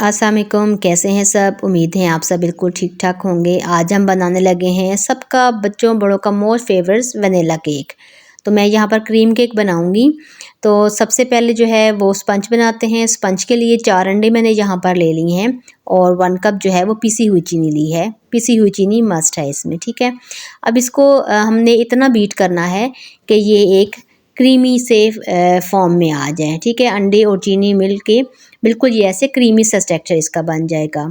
अस्सलाम वालेकुम, कैसे हैं सब। उम्मीद है आप सब बिल्कुल ठीक ठाक होंगे। आज हम बनाने लगे हैं सबका बच्चों बड़ों का मोस्ट फेवरेट वनीला केक। तो मैं यहाँ पर क्रीम केक बनाऊंगी। तो सबसे पहले जो है वो स्पंज बनाते हैं। स्पंज के लिए 4 अंडे मैंने यहाँ पर ले लिए हैं और 1 कप जो है वो पिसी हुई चीनी ली है। पिसी हुई चीनी मस्ट है इसमें, ठीक है। अब इसको हमने इतना बीट करना है कि ये एक क्रीमी से फॉर्म में आ जाए, ठीक है। अंडे और चीनी मिल के बिल्कुल ये ऐसे क्रीमी सा स्ट्रक्चर इसका बन जाएगा।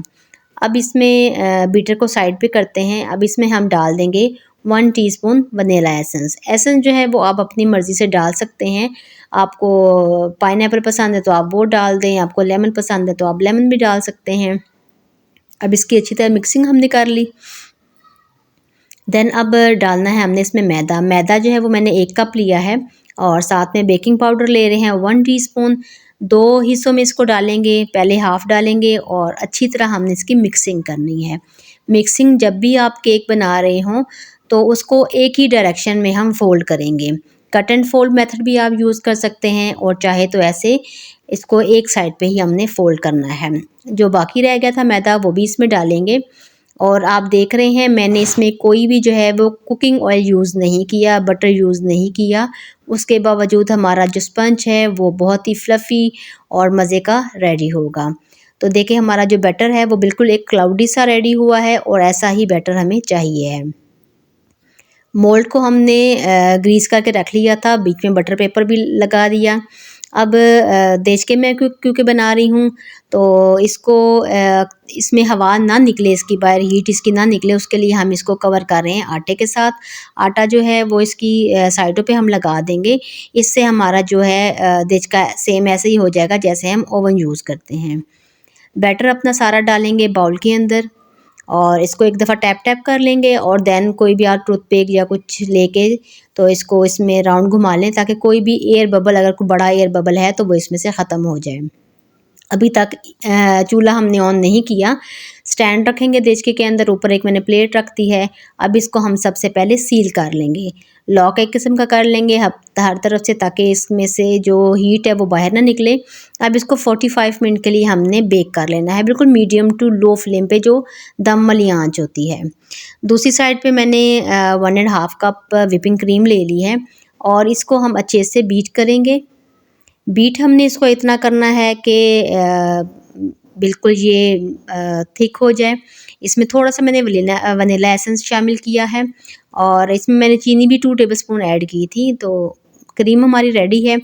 अब इसमें बीटर को साइड पे करते हैं। अब इसमें हम डाल देंगे 1 टीस्पून वनीला एसेंस। एसेंस जो है वो आप अपनी मर्ज़ी से डाल सकते हैं। आपको पाइनएप्पल पसंद है तो आप वो डाल दें, आपको लेमन पसंद है तो आप लेमन भी डाल सकते हैं। अब इसकी अच्छी तरह मिक्सिंग हमने कर ली। देन अब डालना है हमने इसमें मैदा। मैदा जो है वो मैंने 1 कप लिया है और साथ में बेकिंग पाउडर ले रहे हैं 1 टीस्पून। 2 हिस्सों में इसको डालेंगे, पहले हाफ़ डालेंगे और अच्छी तरह हमने इसकी मिक्सिंग करनी है। मिक्सिंग जब भी आप केक बना रहे हों तो उसको एक ही डायरेक्शन में हम फ़ोल्ड करेंगे। कट एंड फ़ोल्ड मेथड भी आप यूज़ कर सकते हैं और चाहे तो ऐसे इसको एक साइड पे ही हमने फ़ोल्ड करना है। जो बाकी रह गया था मैदा वो भी इसमें डालेंगे। और आप देख रहे हैं मैंने इसमें कोई भी जो है वो कुकिंग ऑयल यूज़ नहीं किया, बटर यूज़ नहीं किया। उसके बावजूद हमारा जो स्पंज है वो बहुत ही फ्लफ़ी और मज़े का रेडी होगा। तो देखिए हमारा जो बैटर है वो बिल्कुल एक क्लाउडी सा रेडी हुआ है और ऐसा ही बैटर हमें चाहिए है। मोल्ड को हमने ग्रीस करके रख लिया था, बीच में बटर पेपर भी लगा दिया। अब देख के मैं क्योंकि बना रही हूँ तो इसको इसमें हवा ना निकले, इसकी बाहर हीट इसकी ना निकले, उसके लिए हम इसको कवर कर रहे हैं आटे के साथ। आटा जो है वो इसकी साइडों पे हम लगा देंगे। इससे हमारा जो है देच का सेम ऐसे ही हो जाएगा जैसे हम ओवन यूज़ करते हैं। बैटर अपना सारा डालेंगे बाउल के अंदर और इसको एक दफ़ा टैप टैप कर लेंगे और देन कोई भी आप टूथपिक या कुछ लेके तो इसको इसमें राउंड घुमा लें ताकि कोई भी एयर बबल, अगर कोई बड़ा एयर बबल है तो वो इसमें से ख़त्म हो जाए। अभी तक चूल्हा हमने ऑन नहीं किया। स्टैंड रखेंगे देचके के अंदर, ऊपर एक मैंने प्लेट रख दी है। अब इसको हम सबसे पहले सील कर लेंगे। लॉक एक किस्म का कर लेंगे हर तरफ से ताकि इसमें से जो हीट है वो बाहर ना निकले। अब इसको 45 मिनट के लिए हमने बेक कर लेना है, बिल्कुल मीडियम टू लो फ्लेम पे जो दम वाली आंच होती है। दूसरी साइड पे मैंने 1.5 कप व्हिपिंग क्रीम ले ली है और इसको हम अच्छे से बीट करेंगे। बीट हमने इसको इतना करना है कि बिल्कुल ये थिक हो जाए। इसमें थोड़ा-सा मैंने वनीला एसेंस शामिल किया है और इसमें मैंने चीनी भी 2 टेबलस्पून ऐड की थी। तो क्रीम हमारी रेडी है।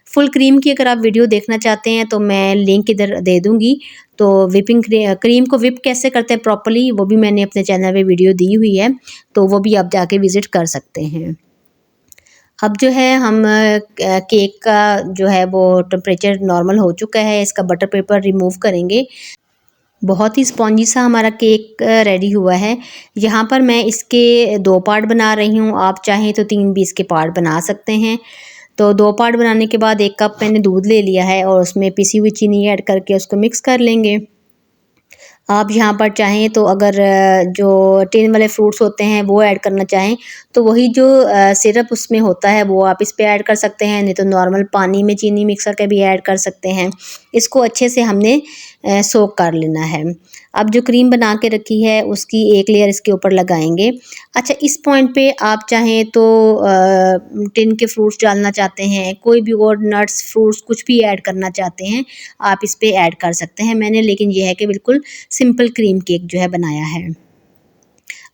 फुल क्रीम की अगर आप वीडियो देखना चाहते हैं तो मैं लिंक इधर दे दूँगी। तो क्रीम को व्हिप कैसे करते हैं प्रॉपर्ली वो भी मैंने अपने चैनल पे वीडियो दी हुई है, तो वो भी आप जाके विज़िट कर सकते हैं। अब जो है हम केक का जो है वो टेम्परेचर नॉर्मल हो चुका है, इसका बटर पेपर रिमूव करेंगे। बहुत ही स्पॉन्जी सा हमारा केक रेडी हुआ है। यहाँ पर मैं इसके 2 पार्ट बना रही हूँ, आप चाहें तो 3 भी इसके पार्ट बना सकते हैं। तो 2 पार्ट बनाने के बाद 1 कप मैंने दूध ले लिया है और उसमें पिसी हुई चीनी ऐड करके उसको मिक्स कर लेंगे। आप यहाँ पर चाहें तो अगर जो टिन वाले फ्रूट्स होते हैं वो ऐड करना चाहें तो वही जो सिरप उसमें होता है वो आप इस पे ऐड कर सकते हैं, नहीं तो नॉर्मल पानी में चीनी मिक्स करके भी ऐड कर सकते हैं। इसको अच्छे से हमने सोक कर लेना है। अब जो क्रीम बना के रखी है उसकी एक लेयर इसके ऊपर लगाएंगे। अच्छा, इस पॉइंट पे आप चाहें तो टिन के फ्रूट्स डालना चाहते हैं, कोई भी और नट्स फ्रूट्स कुछ भी ऐड करना चाहते हैं आप इस पे ऐड कर सकते हैं। मैंने लेकिन ये है कि बिल्कुल सिंपल क्रीम केक जो है बनाया है।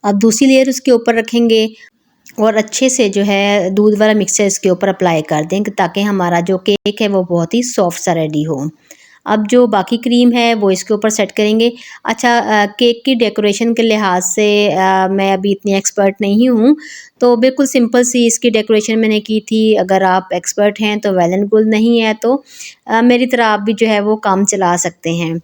अब दूसरी लेयर उसके ऊपर रखेंगे और अच्छे से जो है दूध वाला मिक्सचर इसके ऊपर अप्लाई कर दें ताकि हमारा जो केक है वो बहुत ही सॉफ्ट सा रेडी हो। अब जो बाकी क्रीम है वो इसके ऊपर सेट करेंगे। अच्छा, केक की डेकोरेशन के लिहाज से मैं अभी इतनी एक्सपर्ट नहीं हूँ, तो बिल्कुल सिंपल सी इसकी डेकोरेशन मैंने की थी। अगर आप एक्सपर्ट हैं तो वेल एंड गुड, नहीं है तो मेरी तरह आप भी जो है वो काम चला सकते हैं।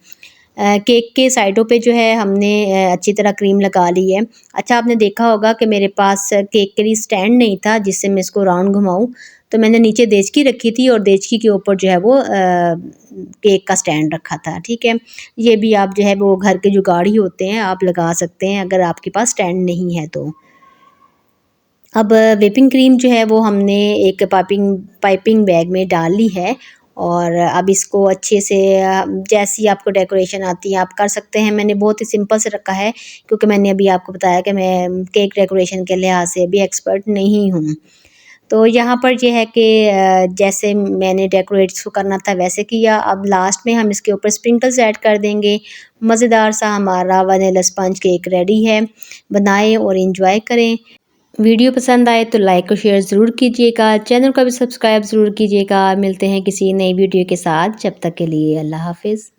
केक के साइडों पे जो है हमने अच्छी तरह क्रीम लगा ली है। अच्छा, आपने देखा होगा कि मेरे पास केक के लिए स्टैंड नहीं था जिससे मैं इसको राउंड घुमाऊँ, तो मैंने नीचे देचकी रखी थी और देचकी के ऊपर जो है वो केक का स्टैंड रखा था, ठीक है। ये भी आप जो है वो घर के जुगाड़ ही होते हैं, आप लगा सकते हैं अगर आपके पास स्टैंड नहीं है तो। अब व्हिपिंग क्रीम जो है वो हमने एक पाइपिंग बैग में डाल ली है और अब इसको अच्छे से जैसी आपको डेकोरेशन आती है आप कर सकते हैं। मैंने बहुत ही सिंपल से रखा है क्योंकि मैंने अभी आपको बताया कि मैं केक डेकोरेशन के लिहाज से भी एक्सपर्ट नहीं हूँ। तो यहाँ पर ये है कि जैसे मैंने डेकोरेट इसको करना था वैसे किया। अब लास्ट में हम इसके ऊपर स्प्रिंकल्स ऐड कर देंगे। मज़ेदार सा हमारा वनीला स्पंज केक रेडी है। बनाएं और इंजॉय करें। वीडियो पसंद आए तो लाइक और शेयर ज़रूर कीजिएगा। चैनल को भी सब्सक्राइब ज़रूर कीजिएगा। मिलते हैं किसी नई वीडियो के साथ। जब तक के लिए अल्लाह हाफ़िज़।